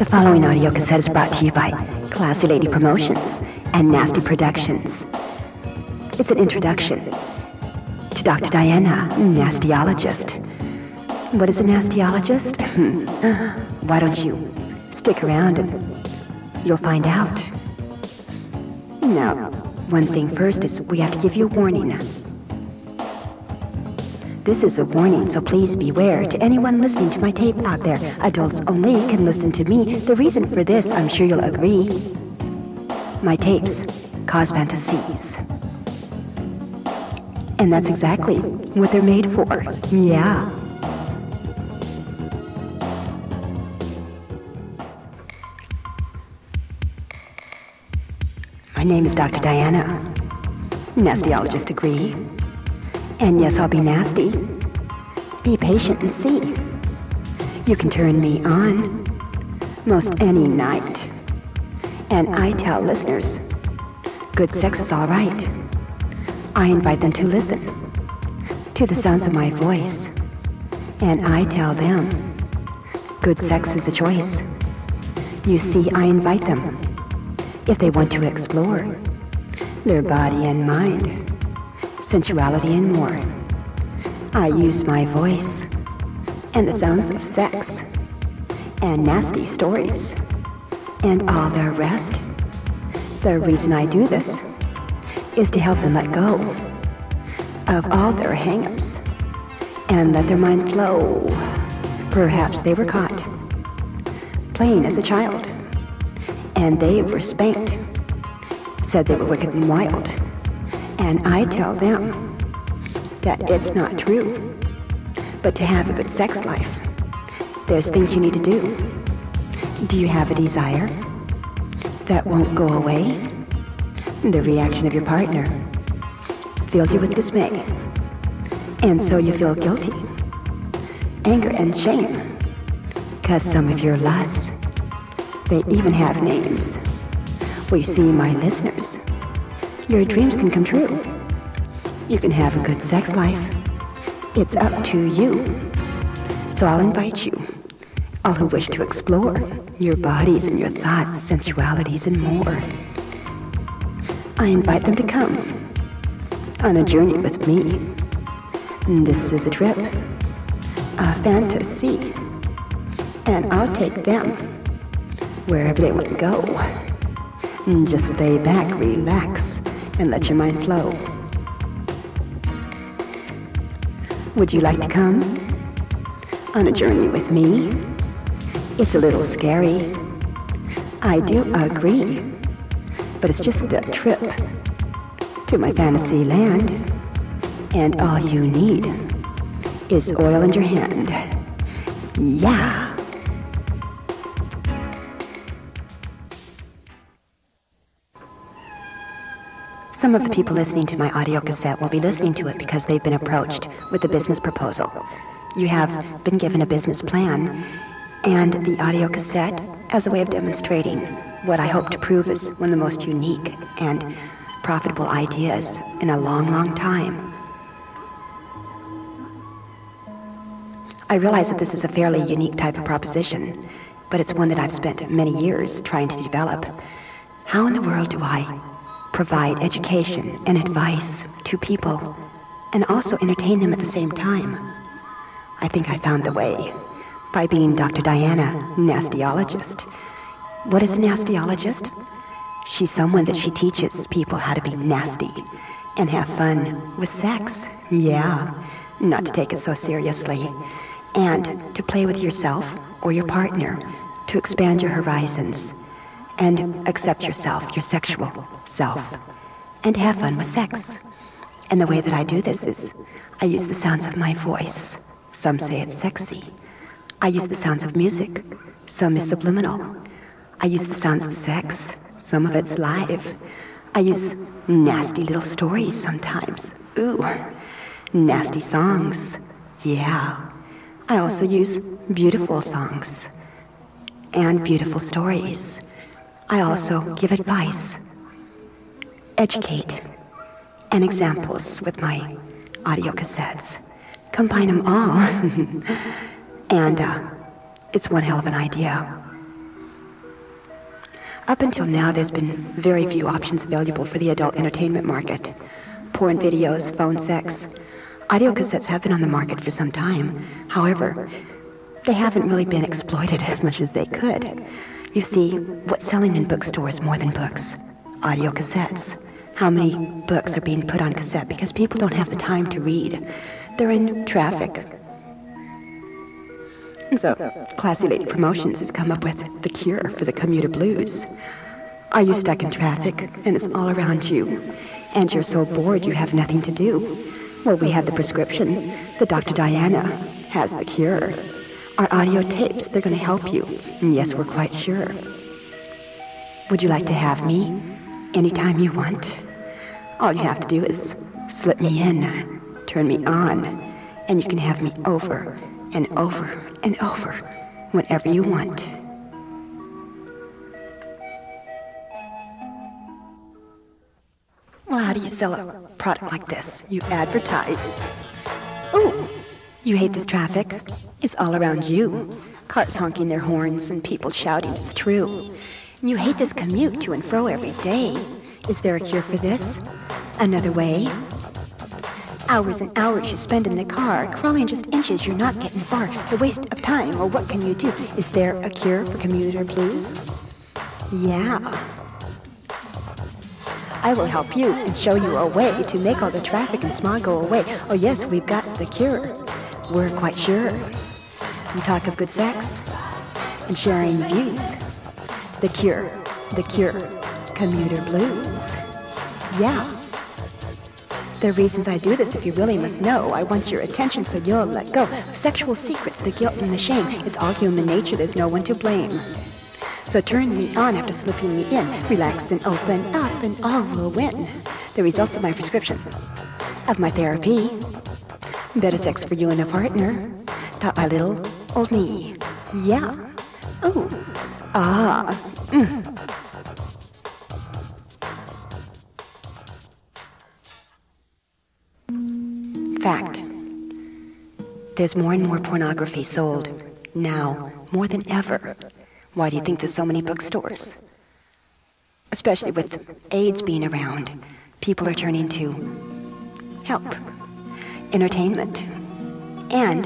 The following audio cassette is brought to you by Classy Lady Promotions and Nasty Productions. It's an introduction to Dr. Dianne, Nastiologist. What is a Nastiologist? Why don't you stick around and you'll find out. Now, one thing first is we have to give you a warning. This is a warning, so please beware. To anyone listening to my tape out there, adults only can listen to me. The reason for this, I'm sure you'll agree. My tapes cause fantasies. And that's exactly what they're made for. Yeah. My name is Dr. Dianne. Nastiologist agree. And yes, I'll be nasty. Be patient and see. You can turn me on most any night. And I tell listeners, good sex is all right. I invite them to listen to the sounds of my voice. And I tell them, good sex is a choice. You see, I invite them if they want to explore their body and mind, sensuality and more. I use my voice and the sounds of sex and nasty stories and all the rest. The reason I do this is to help them let go of all their hang-ups and let their mind flow. Perhaps they were caught playing as a child and they were spanked, said they were wicked and wild. And I tell them that it's not true. But to have a good sex life, there's things you need to do. Do you have a desire that won't go away? The reaction of your partner filled you with dismay. And so you feel guilty, anger and shame. Because some of your lusts, they even have names. Well, you see, my listeners, your dreams can come true. You can have a good sex life. It's up to you. So I'll invite you, all who wish to explore your bodies and your thoughts, sensualities, and more. I invite them to come on a journey with me. This is a trip, a fantasy, and I'll take them wherever they want to go. Just lay back, relax, and let your mind flow. Would you like to come on a journey with me? It's a little scary. I do agree, but it's just a trip to my fantasy land, and all you need is oil in your hand. Yeah. Some of the people listening to my audio cassette will be listening to it because they've been approached with a business proposal. You have been given a business plan and the audio cassette as a way of demonstrating what I hope to prove is one of the most unique and profitable ideas in a long, long time. I realize that this is a fairly unique type of proposition, but it's one that I've spent many years trying to develop. How in the world do I provide education and advice to people and also entertain them at the same time? I think I found the way by being Dr. Dianne, Nastiologist. What is a Nastiologist? She's someone that she teaches people how to be nasty and have fun with sex. Yeah, not to take it so seriously. And to play with yourself or your partner, to expand your horizons and accept yourself, your sexual self, and have fun with sex. And the way that I do this is I use the sounds of my voice. Some say it's sexy. I use the sounds of music. Some is subliminal. I use the sounds of sex. Some of it's live. I use nasty little stories sometimes. Ooh, nasty songs. Yeah. I also use beautiful songs and beautiful stories. I also give advice, educate, and examples with my audio cassettes. Combine them all, and it's one hell of an idea. Up until now, there's been very few options available for the adult entertainment market. Porn videos, phone sex. Audio cassettes have been on the market for some time. However, they haven't really been exploited as much as they could. You see, what's selling in bookstores more than books? Audio cassettes. How many books are being put on cassette because people don't have the time to read? They're in traffic. And so, Classy Lady Promotions has come up with the cure for the commuter blues. Are you stuck in traffic and it's all around you, and you're so bored you have nothing to do? Well, we have the prescription. The Dr. Dianne has the cure. Our audio tapes, they're going to help you. And yes, we're quite sure. Would you like to have me anytime you want? All you have to do is slip me in, turn me on, and you can have me over and over and over whenever you want. Well, how do you sell a product like this? You advertise. Ooh, you hate this traffic? It's all around you. Cars honking their horns and people shouting it's true. And you hate this commute to and fro every day. Is there a cure for this? Another way? Hours and hours you spend in the car, crawling just inches, you're not getting far. A waste of time, or what can you do? Is there a cure for commuter blues? Yeah. I will help you and show you a way to make all the traffic and smog go away. Oh yes, we've got the cure. We're quite sure. We talk of good sex and sharing views. The cure, commuter blues. Yeah. There are reasons I do this if you really must know. I want your attention so you'll let go. Sexual secrets, the guilt and the shame. It's all human nature, there's no one to blame. So turn me on after slipping me in. Relax and open up and all will win. The results of my prescription, of my therapy. Better sex for you and a partner. Taught by little old me. Yeah. Ooh. Ah. Fact. There's more and more pornography sold now, more than ever. Why do you think there's so many bookstores? Especially with AIDS being around, people are turning to help, entertainment. And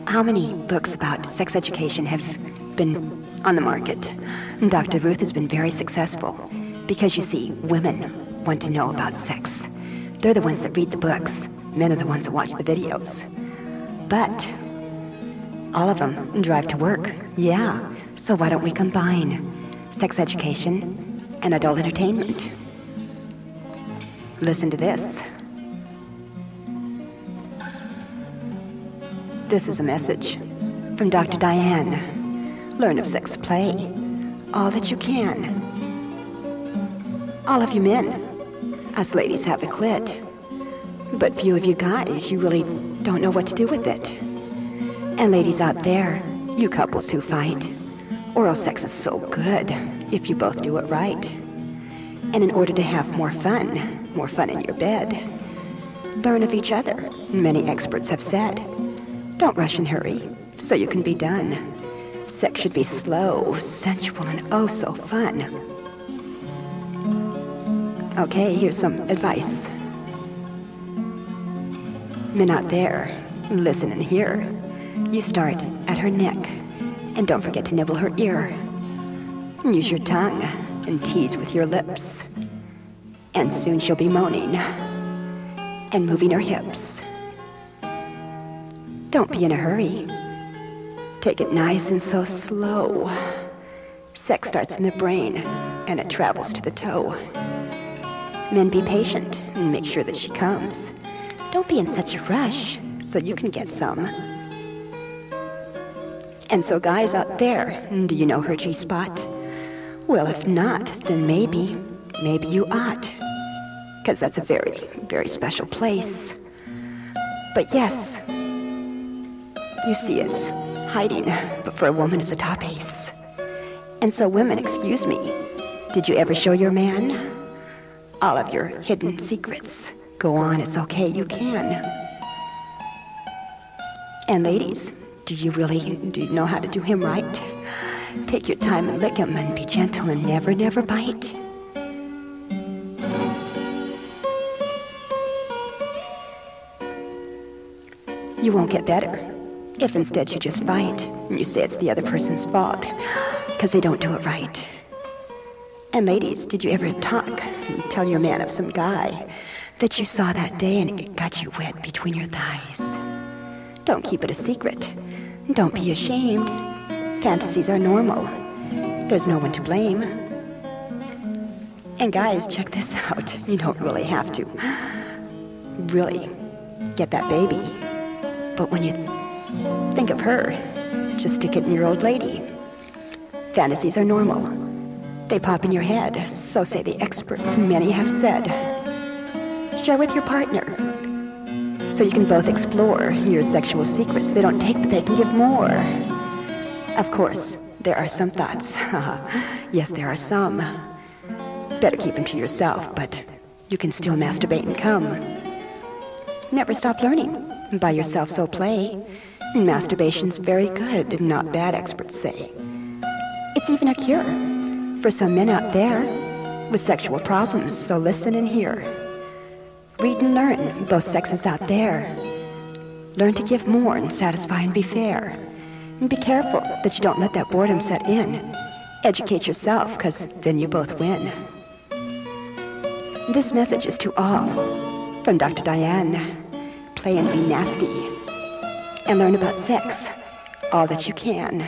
how many books about sex education have been on the market? Dr. Ruth has been very successful because, you see, women want to know about sex. They're the ones that read the books. Men are the ones that watch the videos. But all of them drive to work. Yeah. So why don't we combine sex education and adult entertainment? Listen to this. This is a message from Dr. Dianne. Learn of sex play, all that you can. All of you men, us ladies have a clit, but few of you guys, you really don't know what to do with it. And ladies out there, you couples who fight, oral sex is so good if you both do it right. And in order to have more fun in your bed, learn of each other. Many experts have said, don't rush and hurry so you can be done. Sex should be slow, sensual, and oh so fun. Okay, here's some advice. Men out there, listen and hear. You start at her neck, and don't forget to nibble her ear. Use your tongue and tease with your lips. And soon she'll be moaning and moving her hips. Don't be in a hurry. Take it nice and so slow. Sex starts in the brain, and it travels to the toe. Men, be patient and make sure that she comes. Don't be in such a rush so you can get some. And so guys out there, do you know her G-spot? Well, if not, then maybe you ought. Because that's a very, very special place. But yes, you see it's hiding, but for a woman it's a top ace. And so women, excuse me, did you ever show your man all of your hidden secrets? Go on, it's okay, you can. And ladies, do you know how to do him right? Take your time and lick 'em and be gentle and never, never bite. You won't get better if instead you just fight and you say it's the other person's fault because they don't do it right. And ladies, did you ever talk and tell your man of some guy that you saw that day and it got you wet between your thighs? Don't keep it a secret. Don't be ashamed. Fantasies are normal. There's no one to blame. And guys, check this out. You don't really have to really get that baby. But when you think of her, just stick it in your old lady. Fantasies are normal. They pop in your head, so say the experts, many have said. Share with your partner, so you can both explore your sexual secrets. They don't take, but they can give more. Of course, there are some thoughts. Yes, there are some. Better keep them to yourself, but you can still masturbate and come. Never stop learning. By yourself, so play. Masturbation's very good, not bad, experts say. It's even a cure for some men out there with sexual problems, so listen and hear. Read and learn, both sexes out there. Learn to give more and satisfy and be fair. And be careful that you don't let that boredom set in. Educate yourself, because then you both win. This message is to all from Dr. Dianne. Play and be nasty, and learn about sex all that you can.